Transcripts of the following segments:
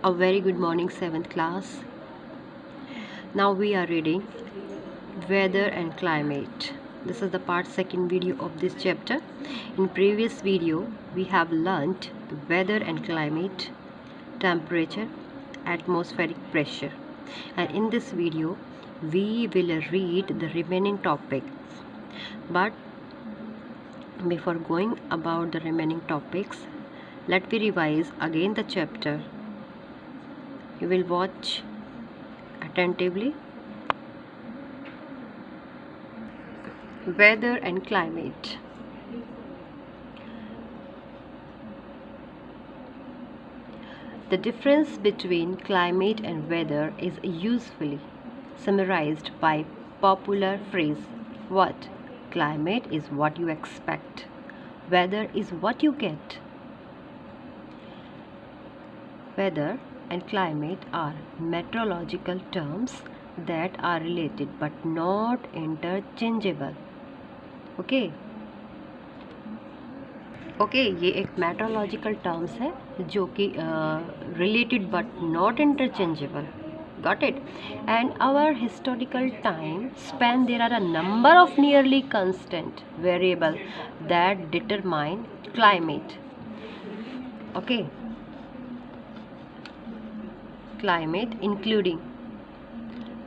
A very good morning, 7th class. Now we are reading Weather and Climate. This is the part second video of this chapter. In previous video, we have learnt the weather and climate, temperature, atmospheric pressure. And in this video, we will read the remaining topics. But before going about the remaining topics, let me revise again the chapter. You will watch attentively. Weather and climate. The difference between climate and weather is usefully summarized by popular phrase, what? Climate is what you expect. Weather is what you get. Weather and climate are meteorological terms that are related but not interchangeable. Okay ये एक meteorological terms है जो कि related but not interchangeable. Got it? And our historical time span, there are a number of nearly constant variable that determine climate. Okay, climate including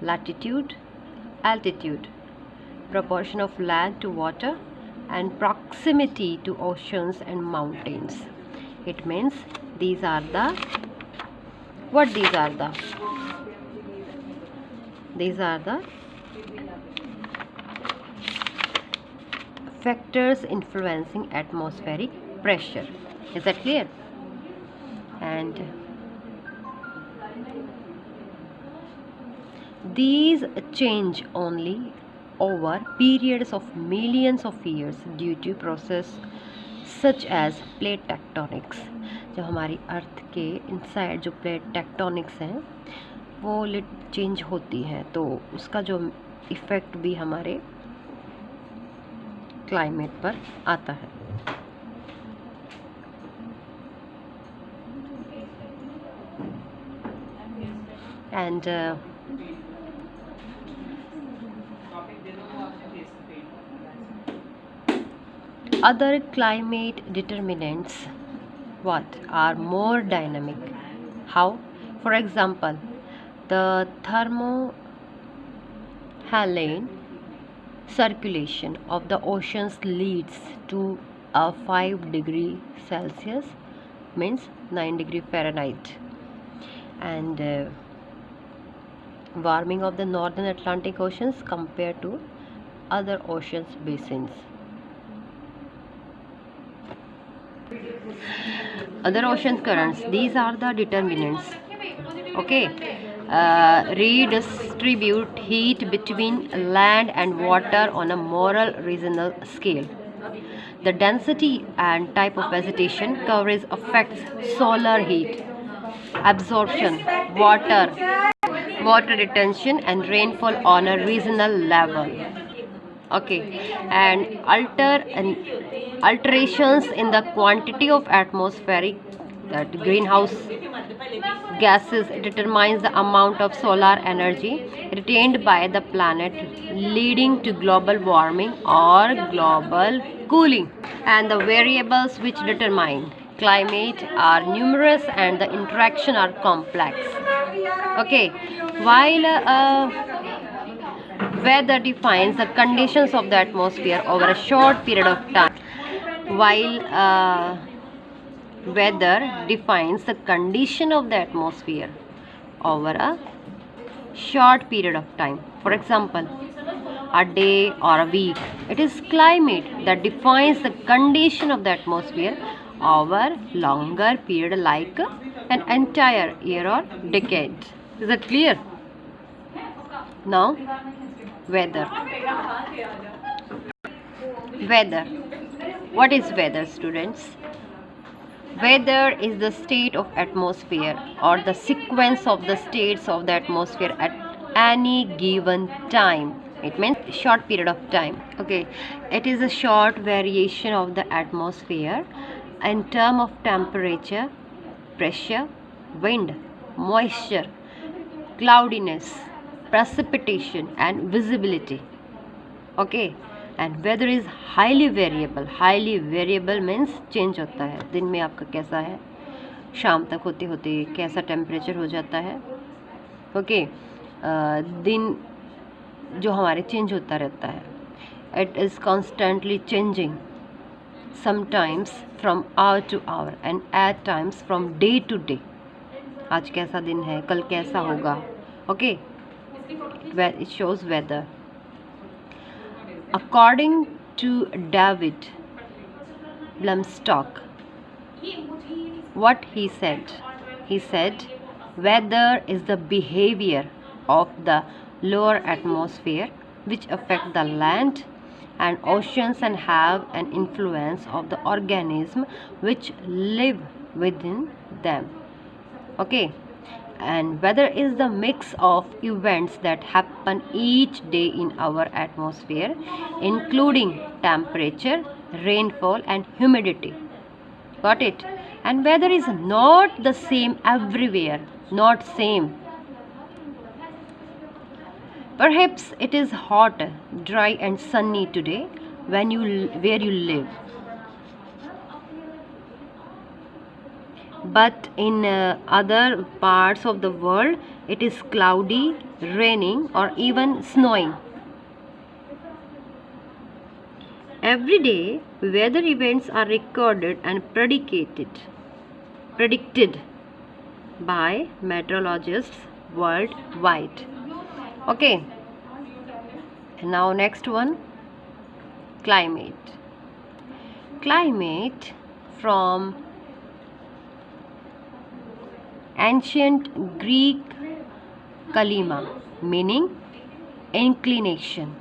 latitude, altitude, proportion of land to water, and proximity to oceans and mountains. It means these are the factors influencing atmospheric pressure. Is that clear? And these change only over periods of millions of years due to process such as plate tectonics. जो हमारी अर्थ के inside जो plate tectonics हैं वो change होती हैं, तो उसका जो इफ़ेक्ट भी हमारे क्लाइमेट पर आता है. And other climate determinants are more dynamic. How? For example, the thermohaline circulation of the oceans leads to a 5 degree Celsius, means 9 degree Fahrenheit, and warming of the northern Atlantic oceans compared to other oceans basins. Other ocean currents, these are the determinants. Okay, redistribute heat between land and water on a moral regional scale. The density and type of vegetation coverage affects solar heat absorption, water retention, and rainfall on a regional level. Okay, and alterations in the quantity of atmospheric greenhouse gases determines the amount of solar energy retained by the planet, leading to global warming or global cooling. And the variables which determine climate are numerous and the interaction are complex. Okay, while weather defines the conditions of the atmosphere over a short period of time. Weather defines the condition of the atmosphere over a short period of time. For example, a day or a week. It is climate that defines the condition of the atmosphere over longer period like an entire year or decade. Is that clear? Now, weather. What is weather, students? Weather is the state of atmosphere or the sequence of the states of the atmosphere at any given time. It means short period of time. Okay, it is a short variation of the atmosphere in term of temperature, pressure, wind, moisture, cloudiness, precipitation and visibility. Okay, and weather is highly variable. Highly variable means change होता है, दिन में आपका कैसा है, शाम तक होते होते कैसा टेम्परेचर हो जाता है. ओके, दिन जो हमारे चेंज होता रहता है. It is constantly changing, sometimes from hour to hour and at times from day to day. आज कैसा दिन है, कल कैसा होगा. Okay, it shows weather. According to David Blumstock, what he said, weather is the behavior of the lower atmosphere which affect the land and oceans and have an influence of the organism which live within them. Okay, and weather is the mix of events that happen each day in our atmosphere, including temperature, rainfall and humidity. Got it? And weather is not the same everywhere, not same. Perhaps it is hot, dry and sunny today where you live, but in other parts of the world it is cloudy, raining or even snowing. Every day weather events are recorded and predicted by meteorologists worldwide. Okay, and now next one, climate. Climate from ancient Greek kalima, meaning inclination,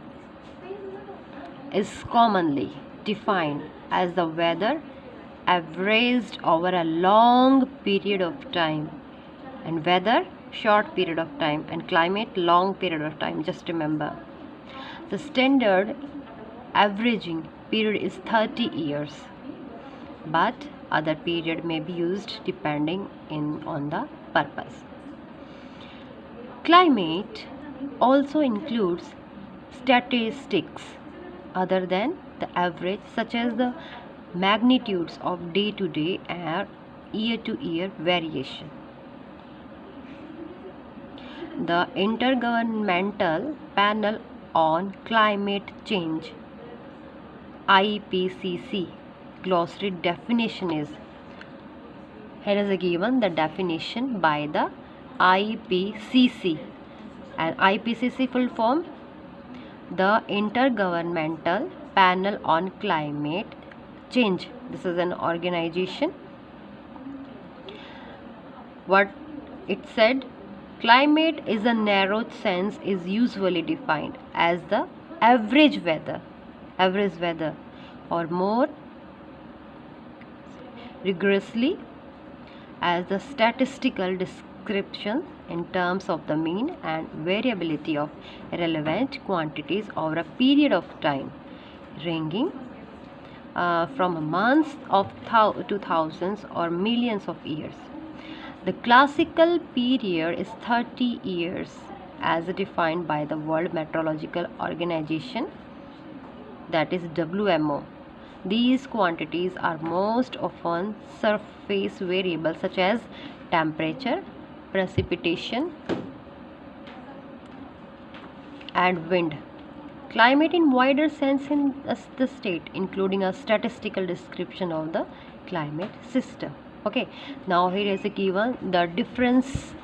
is commonly defined as the weather averaged over a long period of time, and weather short period of time, and climate long period of time. Just remember, the standard averaging period is 30 years, but other period may be used depending on the purpose. Climate also includes statistics other than the average, such as the magnitudes of day-to-day and year-to-year variation. The Intergovernmental Panel on Climate Change, IPCC, glossary definition is, here is given the definition by the IPCC, and IPCC full form, the Intergovernmental Panel on Climate Change. This is an organization. What it said, climate is a narrow sense is usually defined as the average weather or more rigorously as the statistical description in terms of the mean and variability of relevant quantities over a period of time ranging from months to thousands or millions of years. The classical period is 30 years as defined by the World Meteorological Organization, that is WMO. These quantities are most often surface variables such as temperature, precipitation and wind. Climate in wider sense in the state, including a statistical description of the climate system. Okay, now here is a given the differences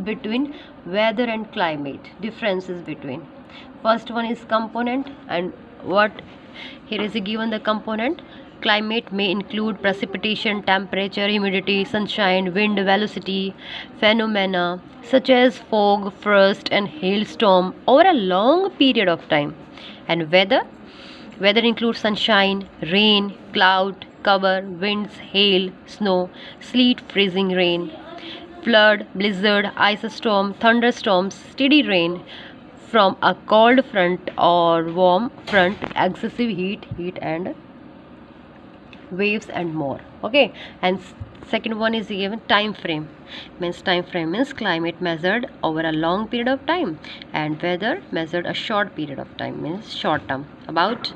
between weather and climate. Differences between, first one is component, and what here is a given the component. Climate may include precipitation, temperature, humidity, sunshine, wind, velocity, phenomena such as fog, frost and hailstorm over a long period of time. And weather includes sunshine, rain, cloud cover, winds, hail, snow, sleet, freezing rain, flood, blizzard, ice storm, thunderstorms, steady rain from a cold front or warm front, excessive heat and waves and more. Okay, and Second one is given time frame. Time frame means climate measured over a long period of time, and weather measured a short period of time, means short term. About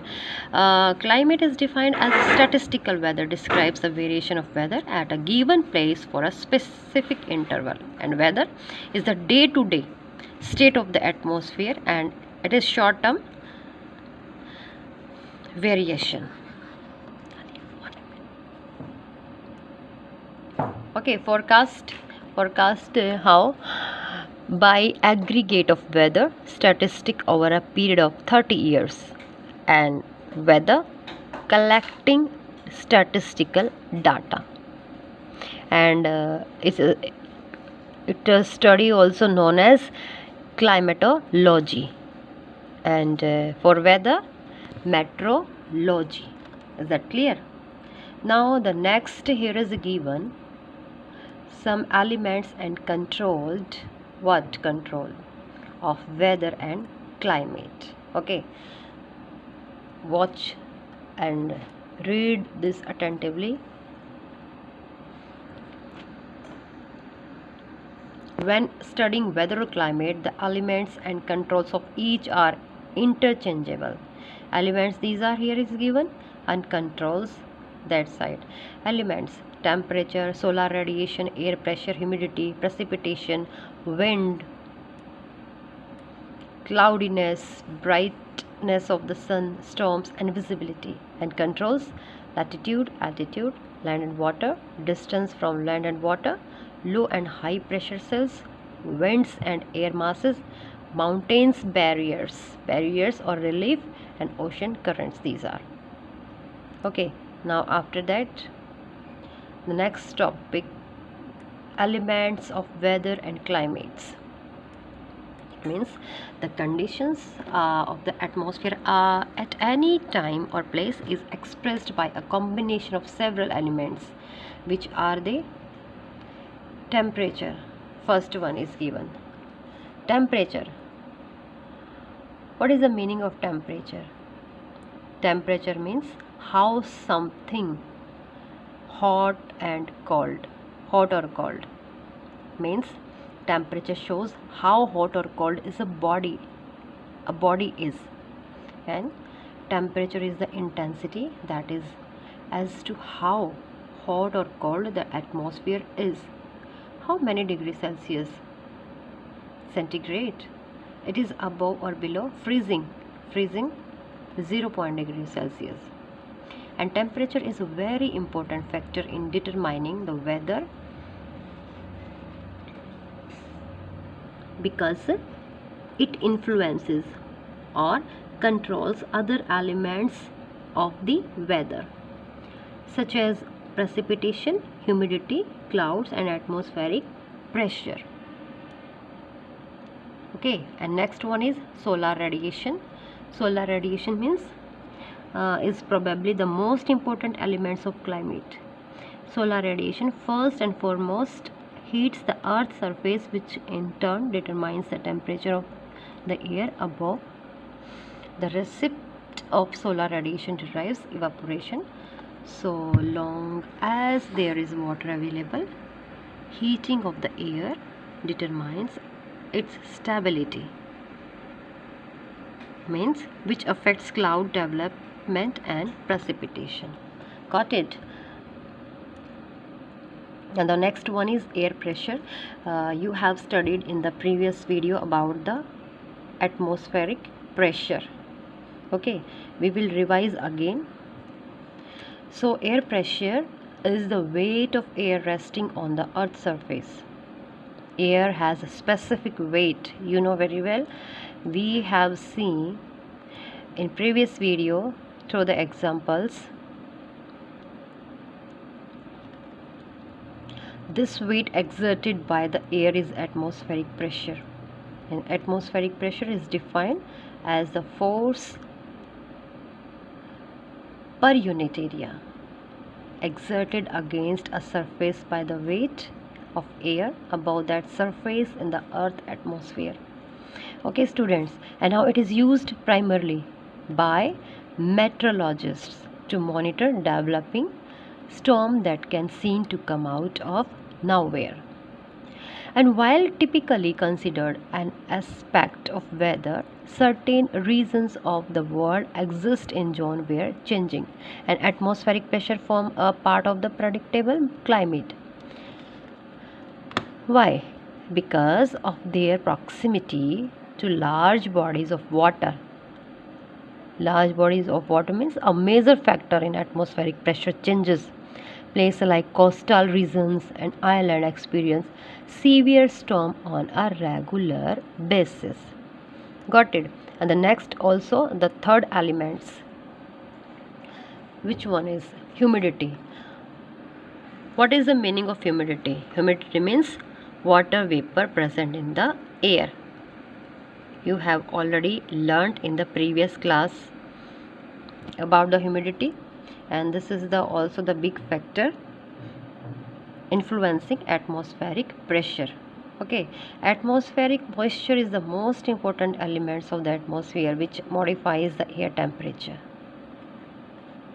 climate is defined as statistical weather, describes the variation of weather at a given place for a specific interval, and weather is the day-to-day state of the atmosphere, and it is short term variation. Okay, forecast how by aggregate of weather statistic over a period of 30 years, and weather collecting statistical data, and it's a study also known as climatology, and for weather meteorology. Is that clear? Now the next here is given some elements and controlled control of weather and climate. Okay, watch and read this attentively. When studying weather or climate, the elements and controls of each are interchangeable. Elements, these are here is given, and controls that side. Elements: temperature, solar radiation, air pressure, humidity, precipitation, wind, cloudiness, brightness of the sun, storms, and visibility. And controls: latitude, altitude, land and water, distance from land and water, low and high pressure cells, winds and air masses, mountains, barriers or relief, and ocean currents. These are okay. Now after that, the next topic, elements of weather and climates. It means the conditions of the atmosphere at any time or place is expressed by a combination of several elements. Which are they? Temperature. First one is given. Temperature. What is the meaning of temperature? Temperature means how something hot or cold, means temperature shows how hot or cold is a body is, and temperature is the intensity, that is as to how hot or cold the atmosphere is. How many degrees Celsius? Centigrade. It is above or below freezing 0 degrees Celsius. And temperature is a very important factor in determining the weather, because it influences or controls other elements of the weather, such as precipitation, humidity, clouds, and atmospheric pressure. Okay, and next one is solar radiation. Solar radiation means is probably the most important elements of climate. Solar radiation first and foremost heats the earth's surface, which in turn determines the temperature of the air above. The receipt of solar radiation derives evaporation. So long as there is water available, heating of the air determines its stability, means which affects cloud development and precipitation. Got it? And the next one is air pressure. You have studied in the previous video about the atmospheric pressure. Okay, we will revise again. So air pressure is the weight of air resting on the earth's surface. Air has a specific weight, you know very well. We have seen in previous video through the examples. This weight exerted by the air is atmospheric pressure, and atmospheric pressure is defined as the force per unit area exerted against a surface by the weight of air above that surface in the earth atmosphere. Okay students, and now it is used primarily by meteorologists to monitor developing storm that can seem to come out of nowhere. And while typically considered an aspect of weather, certain regions of the world exist in zones where changing and atmospheric pressure form a part of the predictable climate. Why? Because of their proximity to large bodies of water. Large bodies of water means a major factor in atmospheric pressure changes. Places like coastal regions and island experience severe storm on a regular basis. Got it? And the next also the third elements. Which one is humidity? What is the meaning of humidity? Humidity means water vapor present in the air. You have already learnt in the previous class about the humidity, and this is the also the big factor influencing atmospheric pressure. Okay, atmospheric moisture is the most important elements of the atmosphere which modifies the air temperature.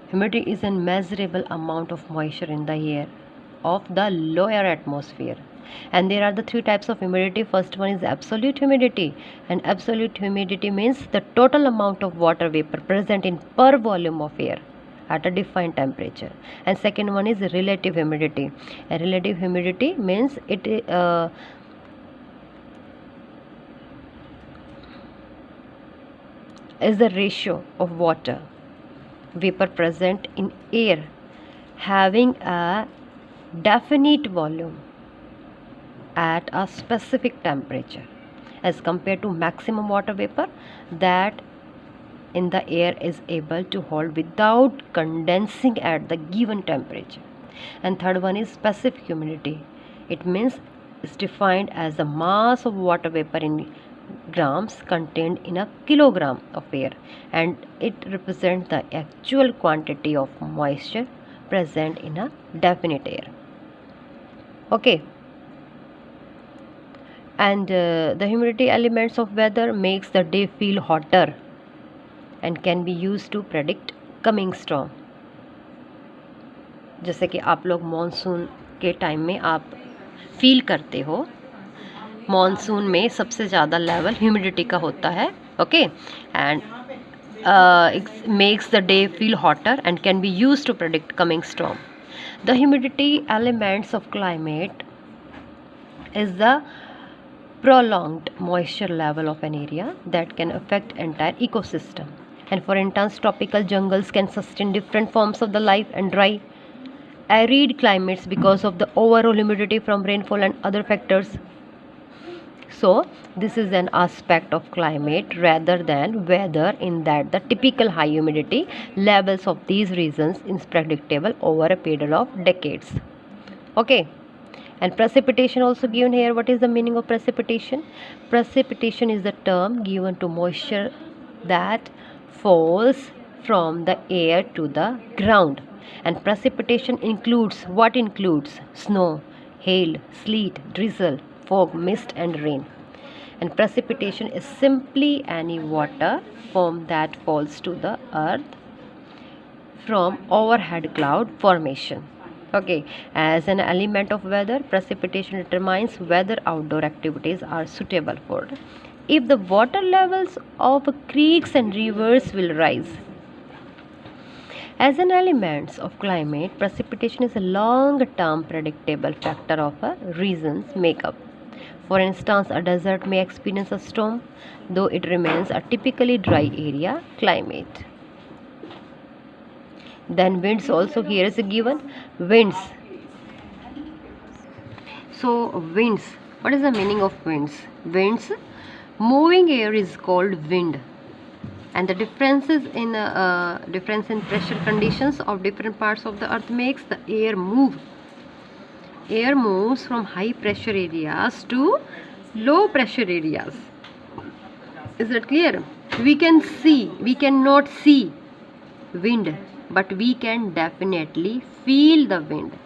Humidity is a measurable amount of moisture in the air of the lower atmosphere. And there are the three types of humidity. First one is absolute humidity, and absolute humidity means the total amount of water vapor present in per volume of air at a defined temperature. And second one is relative humidity. And relative humidity means it is the ratio of water vapor present in air having a definite volume at a specific temperature as compared to maximum water vapor that in the air is able to hold without condensing at the given temperature. And third one is specific humidity. It means it's defined as the mass of water vapor in grams contained in a kilogram of air, and it represents the actual quantity of moisture present in a definite air. Okay. And the humidity elements of weather makes the day feel hotter and can be used to predict coming storm. जैसे कि आप लोग monsoon के time में आप feel करते हो, monsoon में सबसे ज़्यादा लेवल ह्यूमिडिटी का होता है. Okay, and it makes the day feel hotter and can be used to predict coming storm. The humidity elements of climate is the prolonged moisture level of an area that can affect entire ecosystem. And for instance, tropical jungles can sustain different forms of the life, and dry, arid climates because of the overall humidity from rainfall and other factors. So this is an aspect of climate rather than weather, in that the typical high humidity levels of these regions is predictable over a period of decades. Okay. And precipitation also given here. What is the meaning of precipitation? Precipitation is the term given to moisture that falls from the air to the ground. And precipitation includes what? Includes snow, hail, sleet, drizzle, fog, mist and rain. And precipitation is simply any water form that falls to the earth from overhead cloud formation. Okay, as an element of weather, precipitation determines whether outdoor activities are suitable for. If the water levels of creeks and rivers will rise. As an element of climate, precipitation is a long-term predictable factor of a region's makeup. For instance, a desert may experience a storm, though it remains a typically dry area climate. Then winds also here is a given. Winds. So winds. What is the meaning of winds? Winds. Moving air is called wind. And the difference in pressure conditions of different parts of the earth makes the air move. Air moves from high pressure areas to low pressure areas. Is that clear? We cannot see wind, but we can definitely feel the wind.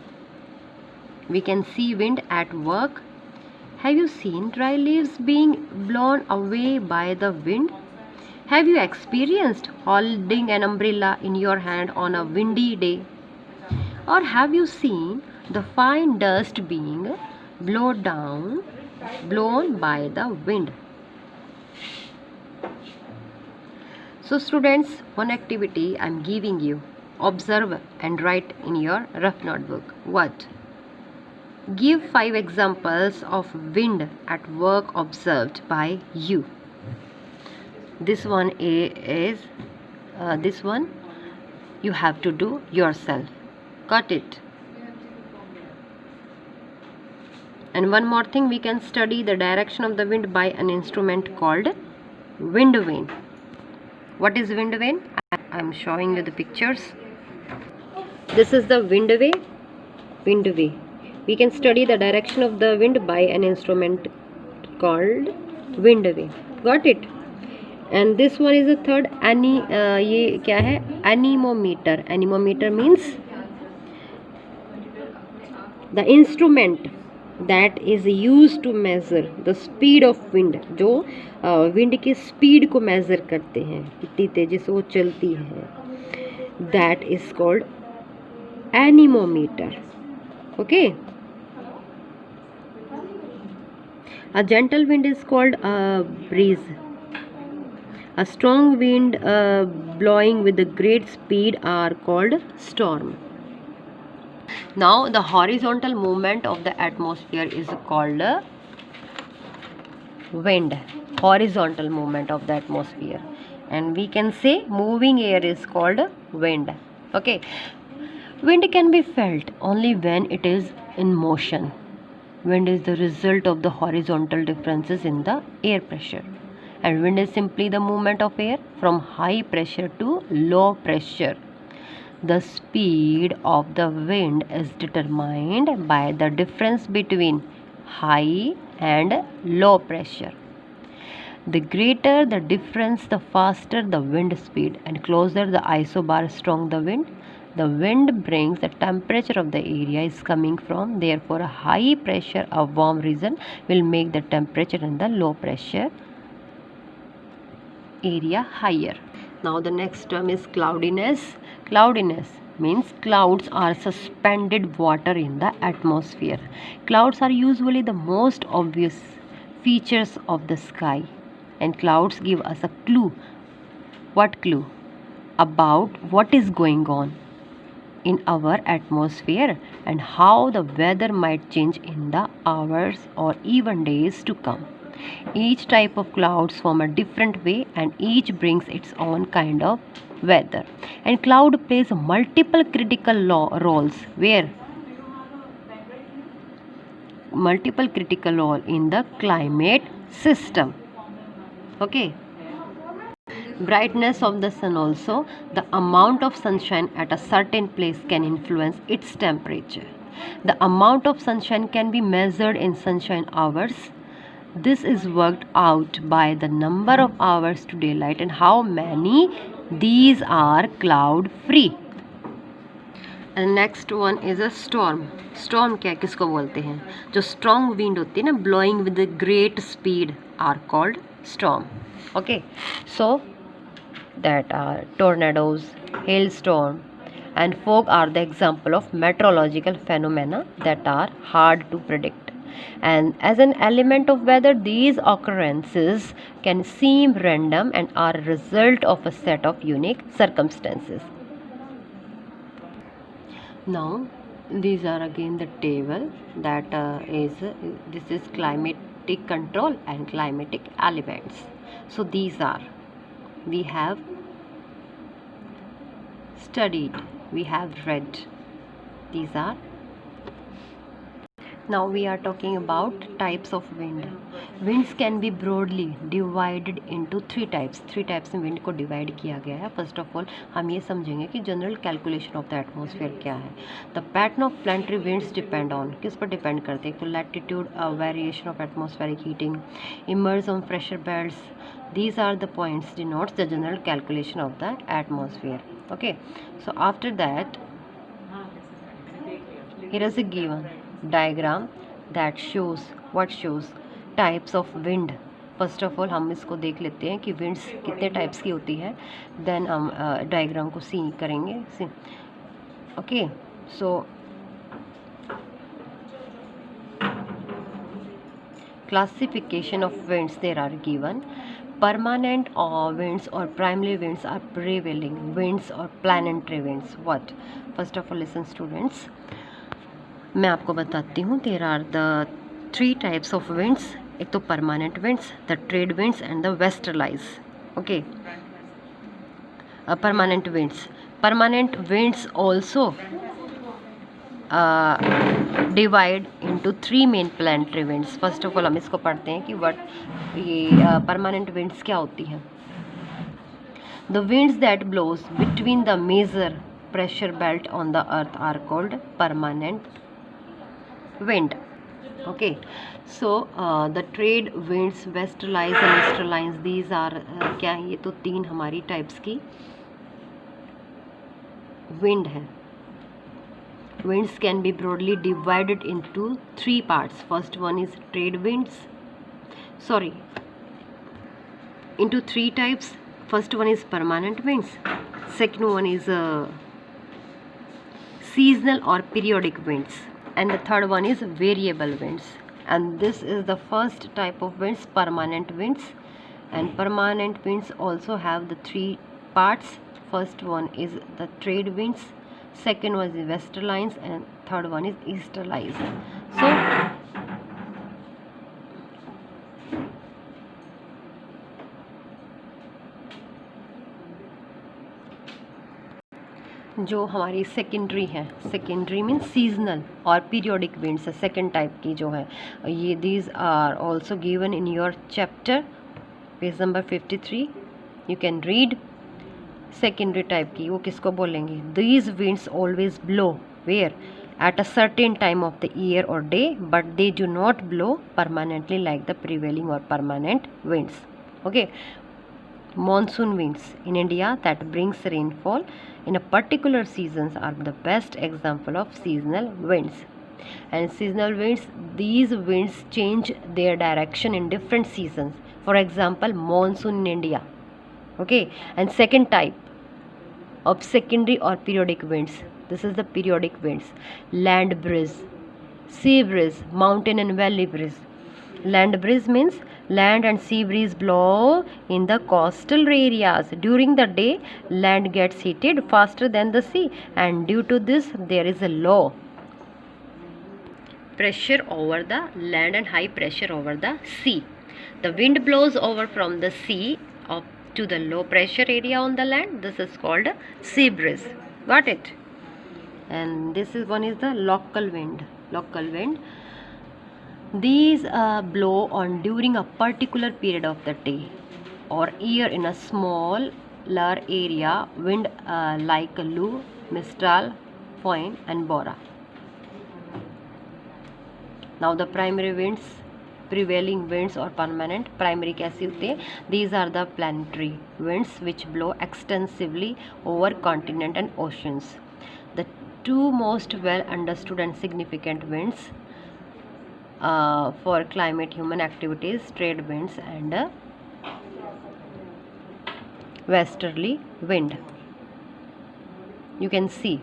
We can see wind at work. Have you seen dry leaves being blown away by the wind? Have you experienced holding an umbrella in your hand on a windy day? Or have you seen the fine dust being blown by the wind? So students, one activity I am giving you. Observe and write in your rough notebook. What? Give 5 examples of wind at work observed by you. This one is this one you have to do yourself. Got it? And one more thing, we can study the direction of the wind by an instrument called wind vane. What is wind vane? I am showing you the pictures. This is the wind vane. We can study the direction of the wind by an instrument called wind vane. Got it? And this one is the third. ये क्या है? Anemometer. Anemometer means the instrument that is used to measure the speed of wind. जो wind की speed को measure करते हैं, कितनी तेजी से वो चलती है. That is called anemometer. Okay. A gentle wind is called a breeze. A strong wind blowing with a great speed are called storm. Now the horizontal movement of the atmosphere is called wind. Horizontal movement of the atmosphere, and we can say moving air is called wind. Okay. Wind can be felt only when it is in motion. Wind is the result of the horizontal differences in the air pressure, and wind is simply the movement of air from high pressure to low pressure. The speed of the wind is determined by the difference between high and low pressure. The greater the difference, the faster the wind speed, and closer the isobar strong the wind brings the temperature of the area is coming from. Therefore, a high pressure, a warm region will make the temperature in the low pressure area higher. Now the next term is cloudiness. Cloudiness means clouds are suspended water in the atmosphere. Clouds are usually the most obvious features of the sky, and clouds give us a clue. What clue? About what is going on in our atmosphere and how the weather might change in the hours or even days to come. Each type of clouds form a different way, and each brings its own kind of weather. And cloud plays multiple critical roles. Where? Multiple critical role in the climate system. Okay. Brightness of the sun also. The amount of sunshine at a certain place can influence its temperature. The amount of sunshine can be measured in sunshine hours. This is worked out by the number of hours to daylight and how many these are cloud free. And next one is a storm. Storm क्या किसको बोलते हैं? जो strong wind होती है ना, blowing with a great speed are called storm. Okay, so that are tornadoes, hailstorm, and fog are the example of meteorological phenomena that are hard to predict. And as an element of weather, these occurrences can seem random and are a result of a set of unique circumstances. Now these are again the table that this is climatic control and climatic elements. So these are, we have studied, we have read. These are. Now we are talking about types of wind. Winds can be broadly divided into three types. Three types में wind को divide किया गया है. First of all, हम ये समझेंगे कि general calculation of the atmosphere क्या है. The pattern of planetary winds depend on, किस पर depend करते हैं? तो latitude, variation of atmospheric heating, emerge on pressure belts. These are the points denotes the general calculation of the atmosphere. Okay. So after that, here is a given diagram that shows what shows types of wind. First of all हम इसको देख लेते हैं कि winds कितने types की होती है, देन हम डायग्राम को सी करेंगे. Okay, So classification of winds there are given. Permanent or winds or primary winds are prevailing winds or planetary winds. What? First of all, listen students, मैं आपको बताती हूँ. There are the 3 types of winds. एक तो permanent winds, the trade winds and the westerlies. Okay, permanent winds also divide into 3 main planetary winds. First of all हम इसको पढ़ते हैं कि ये परमानेंट विंड्स क्या होती हैं. The winds that blows between the major pressure belt on the earth are called permanent wind. Okay, so the trade winds, westerlies and easterlies, these are क्या है, ये तो 3 हमारी टाइप्स की विंड है. Winds can be broadly divided into 3 parts. First one is trade winds. Into 3 types. First one is permanent winds. Second one is seasonal or periodic winds. And the third one is variable winds. And this is the first type of winds, permanent winds. And permanent winds also have the 3 parts. First one is the trade winds. Second one is westerlies and third one is easterlies. So जो हमारी secondary है, secondary means seasonal और periodic winds है, second type की जो है ये. These are also given in your chapter page number 53. You can read. Secondary type की वो किसको बोलेंगे? These winds always blow where at a certain time of the year और day, but they do not blow permanently like the prevailing और permanent winds. Okay, monsoon winds in India that brings rainfall in a particular seasons are the best example of seasonal winds. And seasonal winds, these winds change their direction in different seasons. For example, monsoon in India. Okay, and second type of secondary or periodic winds, this is the periodic winds. Land breeze, sea breeze, mountain and valley breeze. Land breeze means land and sea breeze blow in the coastal areas. During the day, land gets heated faster than the sea, and due to this, there is a low pressure over the land and high pressure over the sea. The wind blows over from the sea up to the low pressure area on the land. This is called sea breeze. Got it? And this is one is the local wind. Local wind. These blow on during a particular period of the day or year in a smaller area. Wind like Lu, Mistral, Foyne and Bora. Now the primary winds, prevailing winds or permanent. Primary कैसी होती है? These are the planetary winds which blow extensively over continent and oceans. The 2 most well understood and significant winds for climate human activities, trade winds and westerly wind. You can see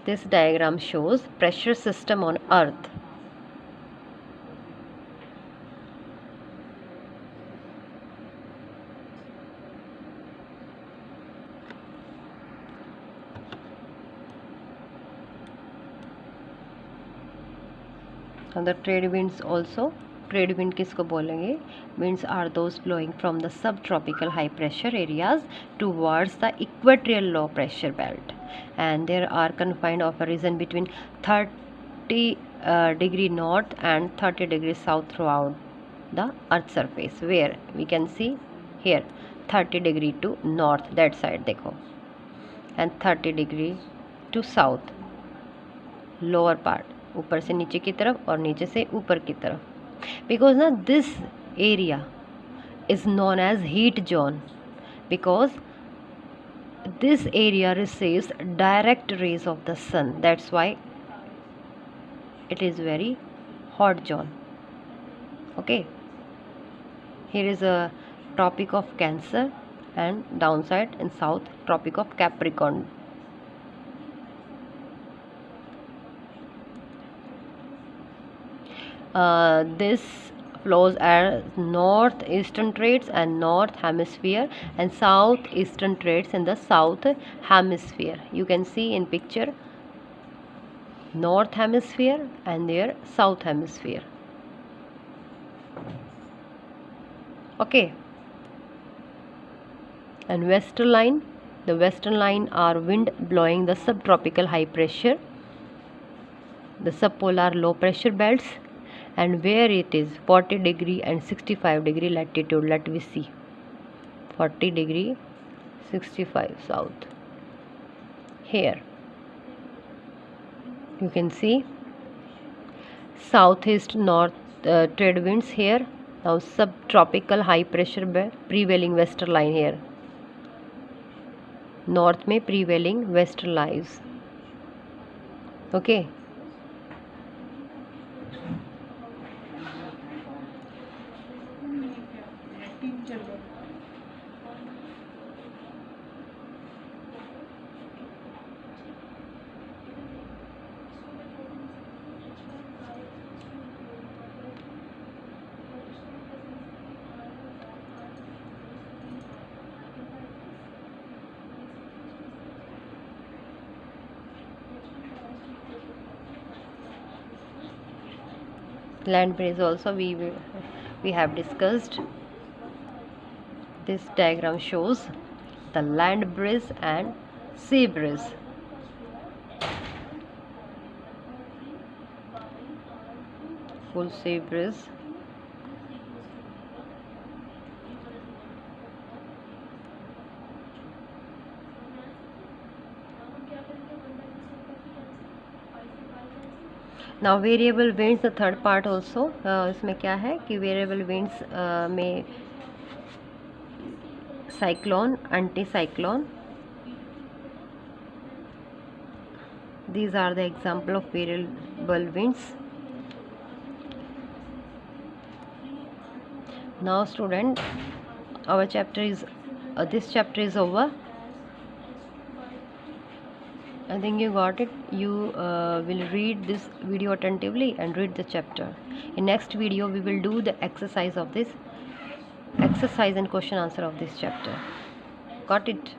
this diagram shows pressure system on earth. And the trade winds also. Trade wind किसको बोलेंगे? Winds are those blowing from the subtropical high pressure areas towards the equatorial low pressure belt, and there are confined of a region between 30 degree north and 30 degree south throughout the earth surface, where we can see here 30 degree to north, that side देखो, and 30 degree to south, lower part, ऊपर से नीचे की तरफ और नीचे से ऊपर की तरफ. Because now this area is known as heat zone, because this area receives direct rays of the sun. That's why it is very hot zone. Okay, here is a Tropic of Cancer, and downside in south Tropic of Capricorn. This flows as northeastern trades and north hemisphere, and southeastern trades in the south hemisphere. You can see in picture north hemisphere and their south hemisphere. Okay, and western line, the western line are wind blowing the subtropical high pressure, the subpolar low pressure belts, and where it is 40 degree and 65 degree latitude. Let me see, 40 degree 65 south. Here you can see southeast north trade winds here. Now subtropical high pressure prevailing western line here, north में prevailing western lies. Okay, land breeze also we have discussed. This diagram shows the land breeze and sea breeze. Full sea breeze. Now variable winds, the third part also. इसमें क्या है कि variable winds में cyclone, anti cyclone, these are the example of variable winds. Now student, our chapter is this chapter is over. I think you got it. You will read this video attentively and read the chapter. In next video we will do the exercise and question answer of this chapter. Got it?